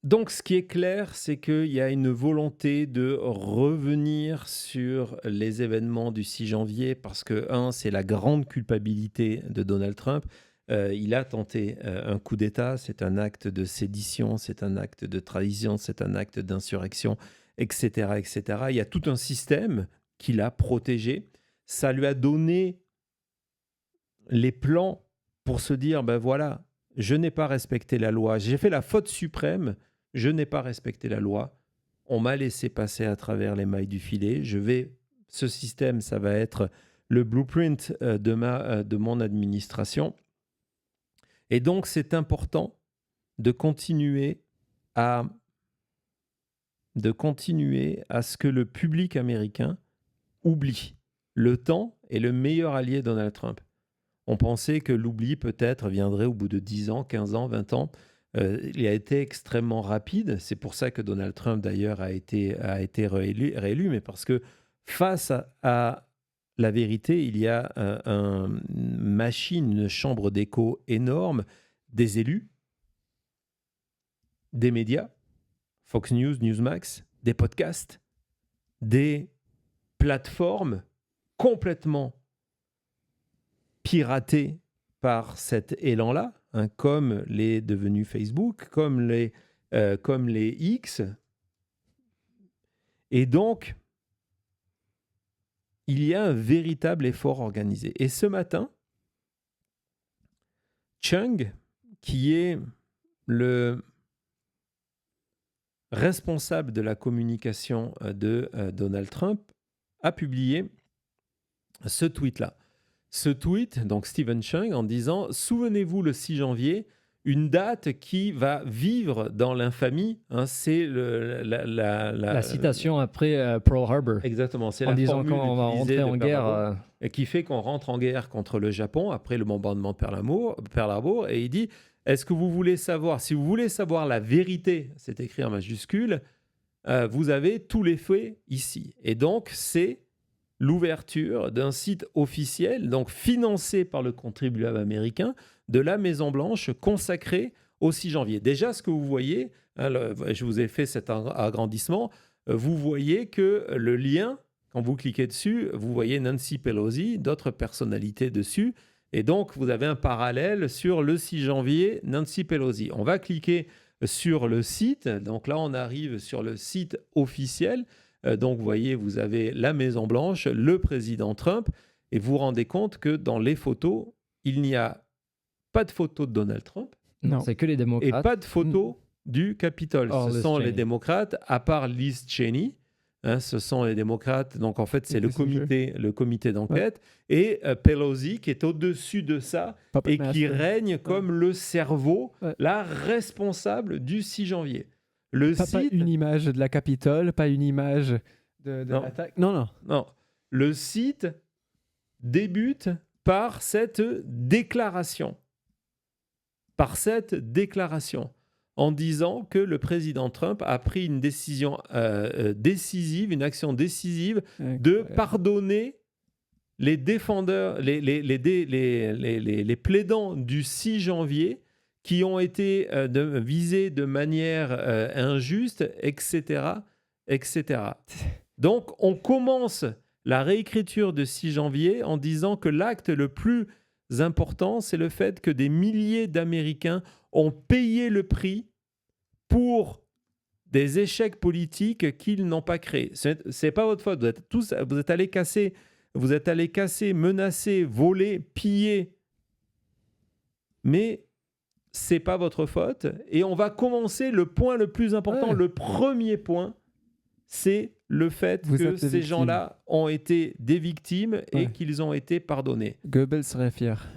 Donc, ce qui est clair, c'est qu'il y a une volonté de revenir sur les événements du 6 janvier parce que, c'est la grande culpabilité de Donald Trump. Il a tenté un coup d'État, c'est un acte de sédition, c'est un acte de trahison, c'est un acte d'insurrection, etc., etc. Il y a tout un système qui l'a protégé. Ça lui a donné les plans pour se dire, ben voilà, je n'ai pas respecté la loi, j'ai fait la faute suprême, je n'ai pas respecté la loi, on m'a laissé passer à travers les mailles du filet, ce système, ça va être le blueprint de mon administration. Et donc, c'est important de continuer à, à ce que le public américain oublie. Le temps est le meilleur allié de Donald Trump. On pensait que l'oubli peut-être viendrait au bout de 10 ans, 15 ans, 20 ans. Il a été extrêmement rapide. C'est pour ça que Donald Trump, d'ailleurs, a été réélu, mais parce que face à la vérité, il y a une machine, une chambre d'écho énorme des élus, des médias, Fox News, Newsmax, des podcasts, des plateformes complètement piratées par cet élan-là, comme les devenus Facebook, comme les X. Et donc, il y a un véritable effort organisé. Et ce matin, Chung, qui est le responsable de la communication de Donald Trump, a publié ce tweet-là. Ce tweet, donc Stephen Chung, en disant « Souvenez-vous le 6 janvier, une date qui va vivre dans l'infamie. » C'est la citation après Pearl Harbor. Exactement, c'est en la disant formule quand on va rentrer en guerre. Et qui fait qu'on rentre en guerre contre le Japon après le bombardement de Pearl Harbor. Et il dit « Est-ce que vous voulez savoir, si vous voulez savoir la vérité, c'est écrit en majuscule, vous avez tous les faits ici. » Et donc, c'est l'ouverture d'un site officiel, donc financé par le contribuable américain, de la Maison-Blanche consacré au 6 janvier. Déjà, ce que vous voyez, je vous ai fait cet agrandissement, vous voyez que le lien, quand vous cliquez dessus, vous voyez Nancy Pelosi, d'autres personnalités dessus, et donc vous avez un parallèle sur le 6 janvier, Nancy Pelosi. On va cliquer sur le site, donc là on arrive sur le site officiel. Donc, vous voyez, vous avez la Maison-Blanche, le président Trump, et vous vous rendez compte que dans les photos, il n'y a pas de photo de Donald Trump. Non, c'est que les démocrates. Et pas de photo du Capitole. Ce sont les démocrates, à part Liz Cheney. Ce sont les démocrates. Donc, en fait, c'est le comité d'enquête. Ouais. Et Pelosi, qui est au-dessus de ça et qui règne comme le cerveau, la responsable du 6 janvier. Pas une image de la Capitole, pas une image de l'attaque. Non. Le site débute par cette déclaration. En disant que le président Trump a pris une décision décisive, une action décisive de pardonner les défendeurs, les plaidants du 6 janvier qui ont été visés de manière injuste, etc., etc. Donc, on commence la réécriture de 6 janvier en disant que l'acte le plus important, c'est le fait que des milliers d'Américains ont payé le prix pour des échecs politiques qu'ils n'ont pas créés. C'est pas votre faute. Vous êtes allés casser, menacer, voler, piller. Mais c'est pas votre faute. Et on va commencer le point le plus important. Le premier point, c'est le fait que ces gens-là ont été des victimes et qu'ils ont été pardonnés. Goebbels serait fier.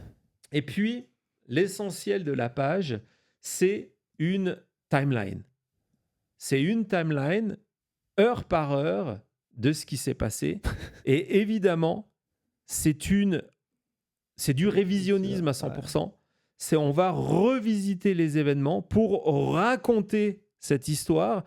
Et puis, l'essentiel de la page, c'est une timeline. C'est une timeline, heure par heure, de ce qui s'est passé. Et évidemment, c'est du révisionnisme à 100%. On va revisiter les événements pour raconter cette histoire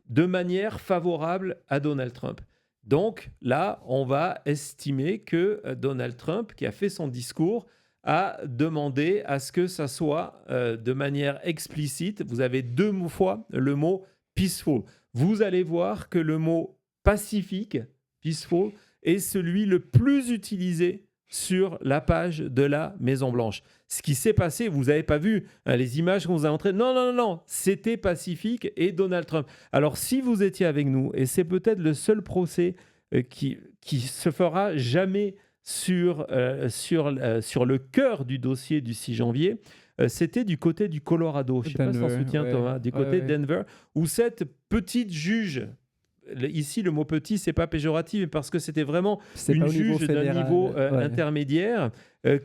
de manière favorable à Donald Trump. Donc là, on va estimer que Donald Trump, qui a fait son discours, a demandé à ce que ça soit de manière explicite. Vous avez 2 fois le mot peaceful. Vous allez voir que le mot pacifique, peaceful, est celui le plus utilisé sur la page de la Maison-Blanche. Ce qui s'est passé, vous n'avez pas vu les images qu'on vous a montrées. Non, c'était pacifique et Donald Trump. Alors, si vous étiez avec nous, et c'est peut-être le seul procès qui se fera jamais sur le cœur du dossier du 6 janvier, c'était du côté du Colorado. Je ne sais pas si tu t'en souviens, Thomas, du côté de Denver, où cette petite juge, ici le mot petit, c'est pas péjoratif, mais parce que c'était vraiment une juge d'un niveau intermédiaire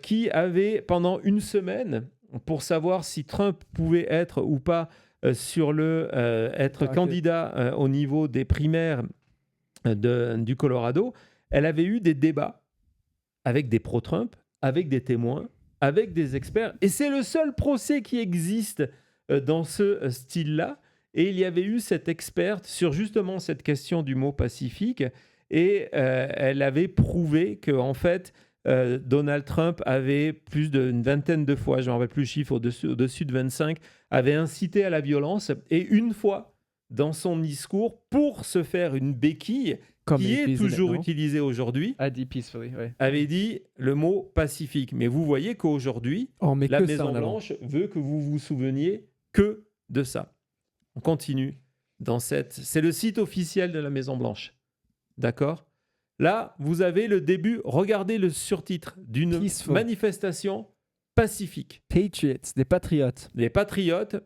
qui avait pendant une semaine, pour savoir si Trump pouvait être ou pas être candidat au niveau des primaires du Colorado, elle avait eu des débats avec des pro-Trump, avec des témoins, avec des experts. Et c'est le seul procès qui existe dans ce style-là. Et il y avait eu cette experte sur justement cette question du mot pacifique. Et elle avait prouvé qu'en fait, Donald Trump avait plus d'une vingtaine de fois, je ne me rappelle plus le chiffre, au-dessus de 25, avait incité à la violence. Et une fois, dans son discours, pour se faire une béquille, qui est toujours utilisé aujourd'hui, avait dit le mot pacifique. Mais vous voyez qu'aujourd'hui, la Maison-Blanche veut que vous vous souveniez que de ça. On continue dans c'est le site officiel de la Maison-Blanche. D'accord ? Là, vous avez le début. Regardez le surtitre d'une manifestation pacifique. Patriots, des patriotes. Les patriotes,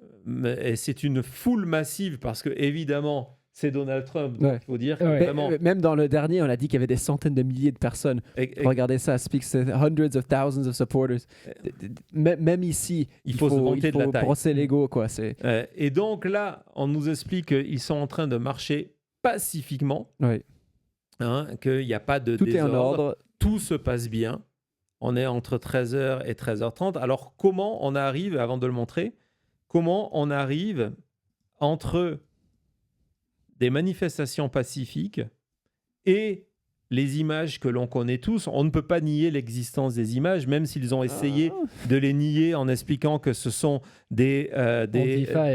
et c'est une foule massive parce que, évidemment, c'est Donald Trump, donc il faut dire vraiment... Même dans le dernier, on a dit qu'il y avait des centaines de milliers de personnes. Regardez ça, speaks hundreds of thousands of supporters. Même ici, il faut brosser l'ego, quoi. Et donc là, on nous explique qu'ils sont en train de marcher pacifiquement, qu'il n'y a pas de désordre. Tout est en ordre. Tout se passe bien. On est entre 13h et 13h30. Alors, comment on arrive, avant de le montrer, comment on arrive entre des manifestations pacifiques et les images que l'on connaît tous? On ne peut pas nier l'existence des images, même s'ils ont essayé de les nier en expliquant que ce sont des Antifa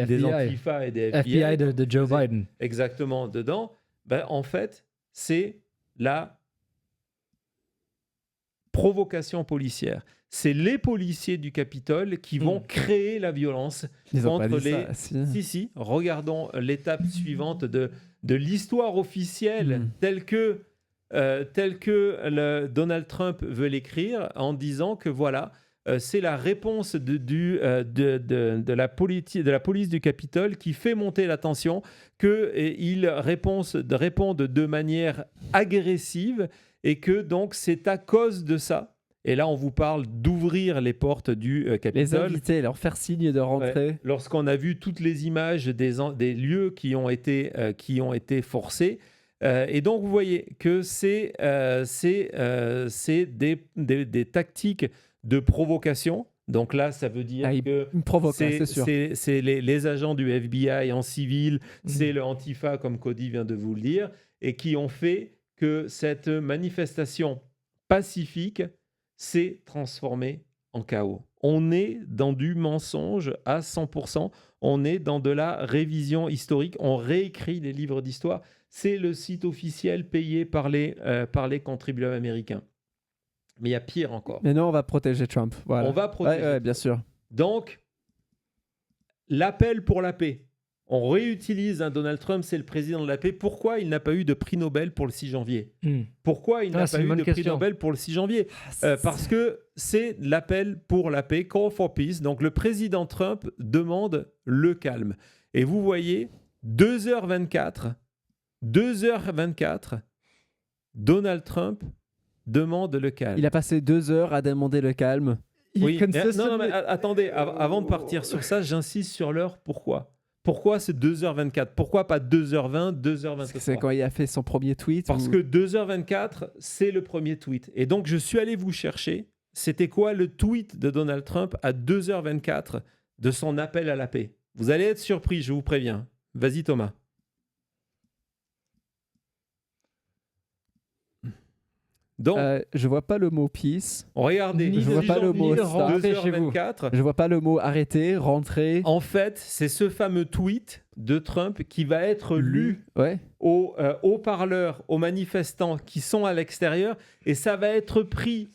et des FBI de Joe Biden. Exactement, dedans. En fait, c'est la provocation policière. C'est les policiers du Capitole qui vont créer la violence contre les... Si, regardons l'étape suivante de l'histoire officielle telle que Donald Trump veut l'écrire, en disant que voilà, c'est la réponse de la police du Capitole qui fait monter la tension, qu'ils répondent de manière agressive et que donc c'est à cause de ça. Et là, on vous parle d'ouvrir les portes du Capitole. Les inviter, leur faire signe de rentrer. Lorsqu'on a vu toutes les images des lieux qui ont été forcés. Et donc, vous voyez que c'est des tactiques de provocation. Donc là, ça veut dire que c'est les agents du FBI en civil, c'est le Antifa, comme Cody vient de vous le dire, et qui ont fait que cette manifestation pacifique s'est transformée en chaos. On est dans du mensonge à 100%. On est dans de la révision historique. On réécrit les livres d'histoire. C'est le site officiel payé par les contribuables américains. Mais il y a pire encore. Mais non, on va protéger Trump. Voilà. On va protéger Trump. Bien sûr. Donc, l'appel pour la paix. On réutilise Donald Trump, c'est le président de la paix. Pourquoi il n'a pas eu de prix Nobel pour le 6 janvier Pourquoi il n'a pas eu de prix Nobel pour le 6 janvier Parce que c'est l'appel pour la paix, Call for Peace. Donc le président Trump demande le calme. Et vous voyez, 2h24, Donald Trump demande le calme. Il a passé 2 heures à demander le calme. Oui, mais attendez, avant de partir sur ça, j'insiste sur l'heure. Pourquoi c'est 2h24 ? Pourquoi pas 2h20, 2h23 ? C'est quand il a fait son premier tweet. Parce que 2h24, c'est le premier tweet. Et donc, je suis allé vous chercher. C'était quoi le tweet de Donald Trump à 2h24 de son appel à la paix ? Vous allez être surpris, je vous préviens. Vas-y, Thomas. Donc, je vois pas le mot peace. Regardez, je vois pas le mot stop. 2h24. Je vois pas le mot arrêter, rentrer. En fait, c'est ce fameux tweet de Trump qui va être lu aux haut-parleurs, aux manifestants qui sont à l'extérieur, et ça va être pris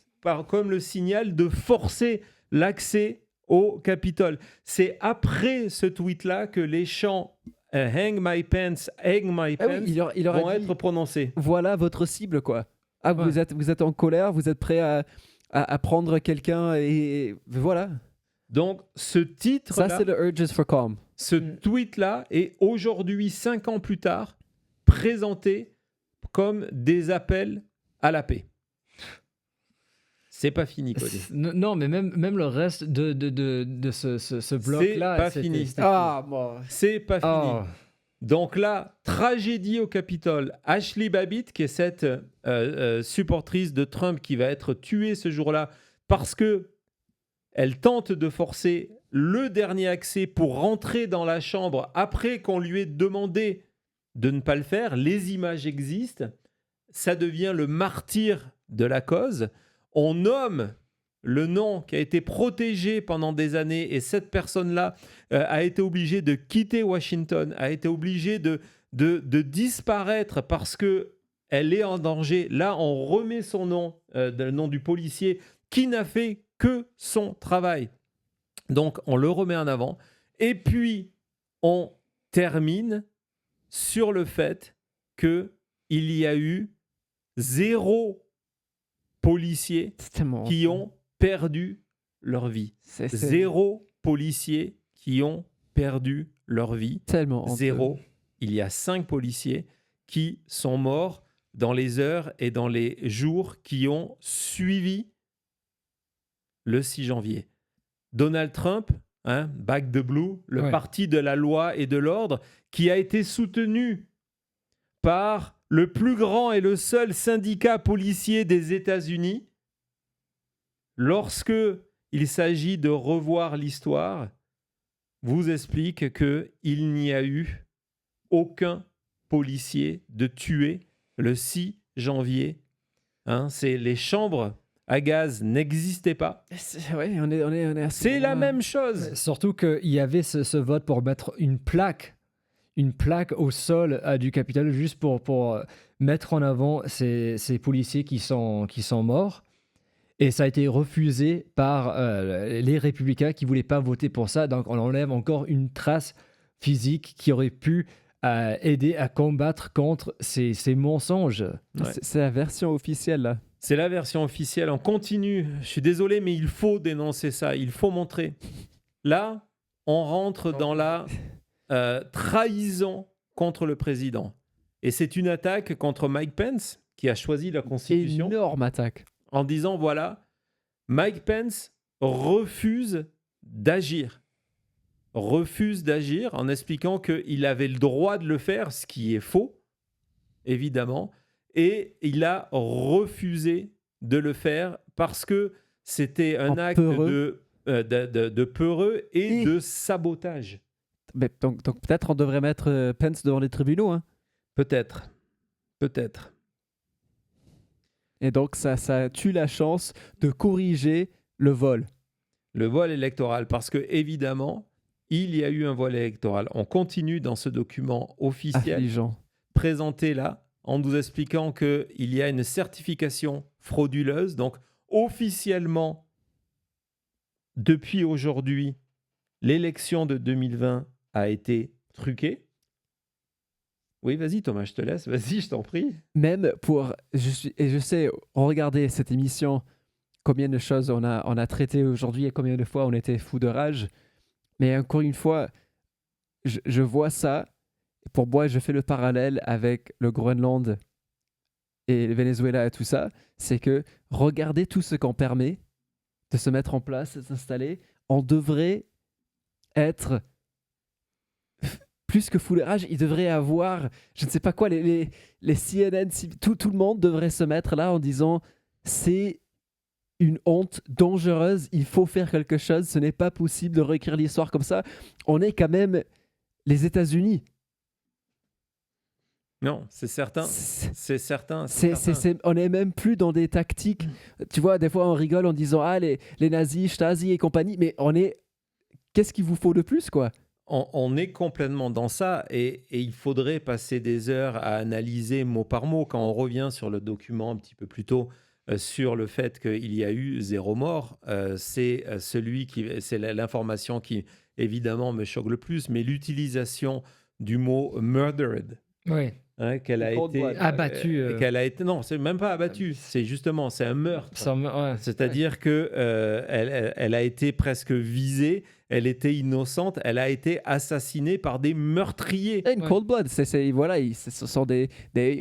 comme le signal de forcer l'accès au Capitole. C'est après ce tweet-là que les chants Hang my pants, hang my pants vont être prononcés. Voilà votre cible, quoi. Ah, vous êtes en colère, vous êtes prêt à prendre quelqu'un et voilà. Donc, ce titre-là... Ça, c'est le Urges for Calm. Ce tweet-là est aujourd'hui, 5 ans plus tard, présenté comme des appels à la paix. C'est pas fini, Cody. Non, mais même le reste de ce bloc-là... C'est pas fini. C'est pas fini. Donc là, tragédie au Capitole. Ashley Babbitt, qui est cette supportrice de Trump qui va être tuée ce jour-là parce que elle tente de forcer le dernier accès pour rentrer dans la chambre après qu'on lui ait demandé de ne pas le faire. Les images existent. Ça devient le martyr de la cause. On nomme le nom qui a été protégé pendant des années et cette personne-là a été obligée de quitter Washington, a été obligée de disparaître parce qu'elle est en danger. Là, on remet son nom, le nom du policier qui n'a fait que son travail. Donc, on le remet en avant. Et puis, on termine sur le fait qu'il y a eu 0 policiers qui ont perdu leur vie. 0 policiers qui ont perdu leur vie. Tellement 0. Il y a 5 policiers qui sont morts dans les heures et dans les jours qui ont suivi le 6 janvier. Donald Trump, Back the Blue, le parti de la loi et de l'ordre, qui a été soutenu par le plus grand et le seul syndicat policier des États-Unis, lorsque il s'agit de revoir l'histoire, vous explique qu'il n'y a eu aucun policier de tué le 6 janvier. C'est les chambres à gaz n'existaient pas. C'est la même chose. Surtout qu'il y avait ce vote pour mettre une plaque au sol du Capitole juste pour mettre en avant ces policiers qui sont morts. Et ça a été refusé par les républicains qui ne voulaient pas voter pour ça. Donc on enlève encore une trace physique qui aurait pu aider à combattre contre ces mensonges. C'est la version officielle, là. C'est la version officielle. On continue. Je suis désolé, mais il faut dénoncer ça. Il faut montrer. Là, on rentre dans la trahison contre le président. Et c'est une attaque contre Mike Pence, qui a choisi la Constitution. Énorme attaque. En disant, voilà, Mike Pence refuse d'agir en expliquant qu'il avait le droit de le faire, ce qui est faux, évidemment. Et il a refusé de le faire parce que c'était un acte de peureux et de sabotage. Mais donc peut-être on devrait mettre Pence devant les tribunaux. Peut-être. Et donc ça tue la chance de corriger le vol. Le vol électoral, parce que évidemment, il y a eu un vol électoral. On continue dans ce document officiel présenté là, en nous expliquant qu'il y a une certification frauduleuse. Donc, officiellement, depuis aujourd'hui, l'élection de 2020 a été truquée. Oui, vas-y Thomas, je te laisse. Vas-y, je t'en prie. Même pour... je sais, on regardait cette émission, combien de choses on a traité aujourd'hui et combien de fois on était fou de rage. Mais encore une fois, je vois ça. Pour moi, je fais le parallèle avec le Groenland et le Venezuela et tout ça. C'est que regardez tout ce qu'on permet de se mettre en place, de s'installer. On devrait être plus que fou de rage. Il devrait avoir, je ne sais pas quoi, les CNN, tout le monde devrait se mettre là en disant c'est une honte dangereuse, il faut faire quelque chose, ce n'est pas possible de réécrire l'histoire comme ça. On est quand même les États-Unis. Non, c'est certain. C'est- C'est certain. on n'est même plus dans des tactiques. Tu vois, des fois, on rigole en disant les nazis, Stasi et compagnie, mais qu'est-ce qu'il vous faut de plus, quoi? On est complètement dans ça et il faudrait passer des heures à analyser mot par mot. Quand on revient sur le document un petit peu plus tôt sur le fait qu'il y a eu 0 mort, c'est l'information qui évidemment me choque le plus, mais l'utilisation du mot murdered, Oui. qu'elle a Cold été blood. Abattu. qu'elle a été non, c'est même pas abattu, c'est justement c'est un meurtre. Ouais. C'est-à-dire que elle a été presque visée, elle était innocente, elle a été assassinée par des meurtriers. Une cold blood, voilà, ce sont des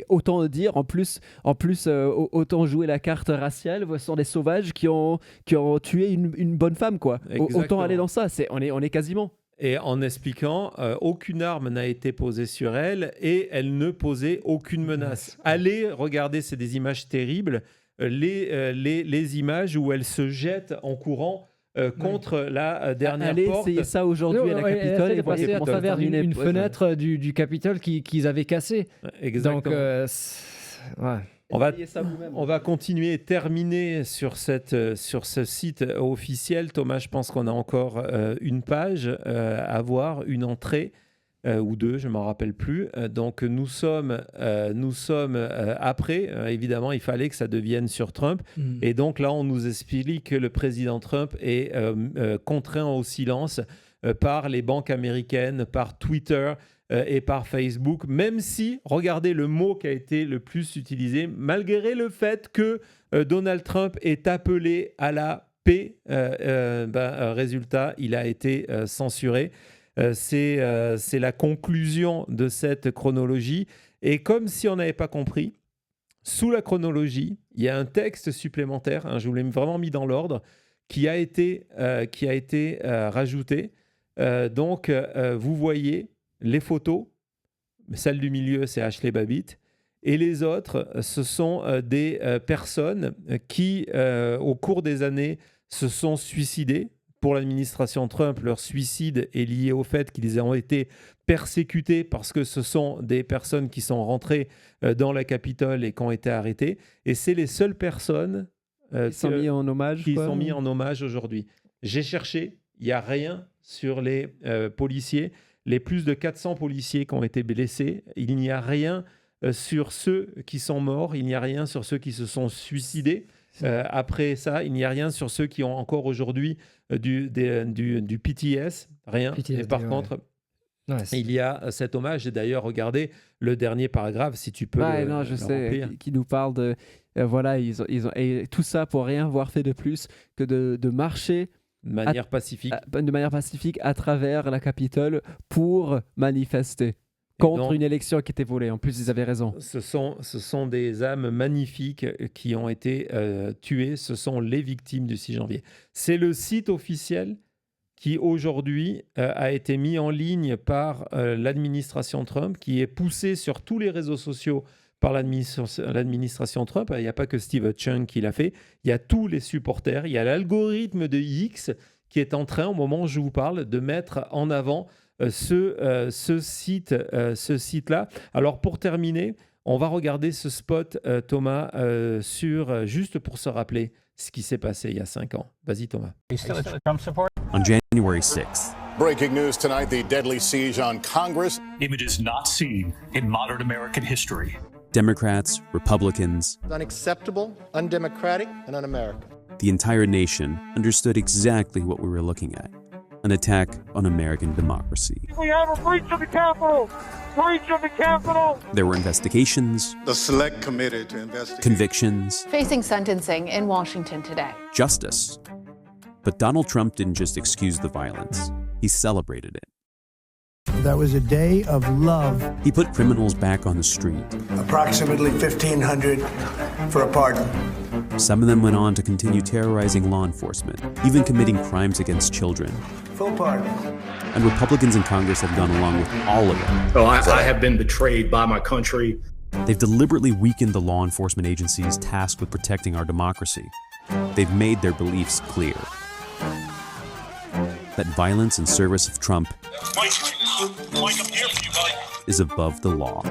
autant dire en plus autant jouer la carte raciale, ce sont des sauvages qui ont tué une bonne femme, quoi. Autant Exactement. aller dans ça, on est quasiment. Et en expliquant, aucune arme n'a été posée sur elle et elle ne posait aucune menace. Allez regarder, c'est des images terribles, les images où elle se jette en courant contre la dernière Allez porte. essayer ça aujourd'hui à la Capitole Elle est passée voyez à comment travers ça une fenêtre du Capitole qu'ils avaient cassée. Exactement. Donc, ouais. On va continuer et terminer sur ce site officiel. Thomas, je pense qu'on a encore une page à voir, une entrée ou deux, je ne m'en rappelle plus. Donc nous sommes après, évidemment, il fallait que ça devienne sur Trump. Et donc là, on nous explique que le président Trump est contraint au silence par les banques américaines, par Twitter et par Facebook, même si, regardez le mot qui a été le plus utilisé, malgré le fait que Donald Trump est appelé à la paix, résultat, il a été censuré. C'est la conclusion de cette chronologie. Et comme si on n'avait pas compris, sous la chronologie, il y a un texte supplémentaire, je vous l'ai vraiment mis dans l'ordre, qui a été rajouté. Donc, vous voyez les photos, celle du milieu, c'est Ashley Babbitt, et les autres, ce sont des personnes qui, au cours des années, se sont suicidées. Pour l'administration Trump, leur suicide est lié au fait qu'ils ont été persécutés parce que ce sont des personnes qui sont rentrées dans la Capitole et qui ont été arrêtées. Et c'est les seules personnes qui sont mis en hommage. Qui sont mis en hommage aujourd'hui. J'ai cherché, il n'y a rien sur les policiers. Les plus de 400 policiers qui ont été blessés, il n'y a rien sur ceux qui sont morts, il n'y a rien sur ceux qui se sont suicidés. Après ça, il n'y a rien sur ceux qui ont encore aujourd'hui du PTS, rien. PTSD, et par contre, il y a cet hommage. Et d'ailleurs, regardez le dernier paragraphe, si tu peux je sais, remplir. qui nous parle de... voilà, ils ont, et tout ça pour rien avoir fait de plus que de marcher de manière pacifique à travers la Capitole pour manifester contre une élection qui était volée. En plus, ils avaient raison. Ce sont des âmes magnifiques qui ont été tuées. Ce sont les victimes du 6 janvier. C'est le site officiel qui, aujourd'hui, a été mis en ligne par l'administration Trump, qui est poussé sur tous les réseaux sociaux par l'administration Trump. Il n'y a pas que Steve Chung qui l'a fait. Il y a tous les supporters. Il y a l'algorithme de X qui est en train, au moment où je vous parle, de mettre en avant ce site-là. Alors, pour terminer, on va regarder ce spot, Thomas, juste pour se rappeler ce qui s'est passé il y a 5 ans. Vas-y, Thomas. On January 6th. Breaking news tonight, the deadly siege on Congress. Images not seen in modern American history. Democrats, Republicans, Unacceptable, undemocratic, and un-American. the entire nation understood exactly what we were looking at. An attack on American democracy. We have a breach of the Capitol! Breach of the Capitol! There were investigations, The select committee to investigate. convictions, Facing sentencing in Washington today. justice. But Donald Trump didn't just excuse the violence, he celebrated it. That was a day of love. He put criminals back on the street. Approximately 1,500 for a pardon. Some of them went on to continue terrorizing law enforcement, even committing crimes against children. Full pardon. And Republicans in Congress have gone along with all of it. Oh, I have been betrayed by my country. They've deliberately weakened the law enforcement agencies tasked with protecting our democracy. They've made their beliefs clear. That violence in service of Trump Mike, I'm here for you, buddy. is above the law.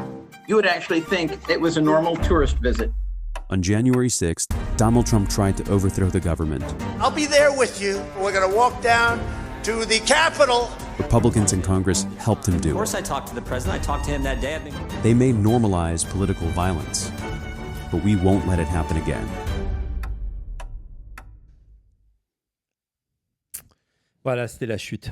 you would actually think it was a normal tourist visit. On January 6th, Donald Trump tried to overthrow the government. I'll be there with you. We're going to walk down to the Capitol. Republicans in Congress helped him do it. Of course I talked to the president. I talked to him that day. They may normalize political violence, but we won't let it happen again. Voilà, c'était la chute.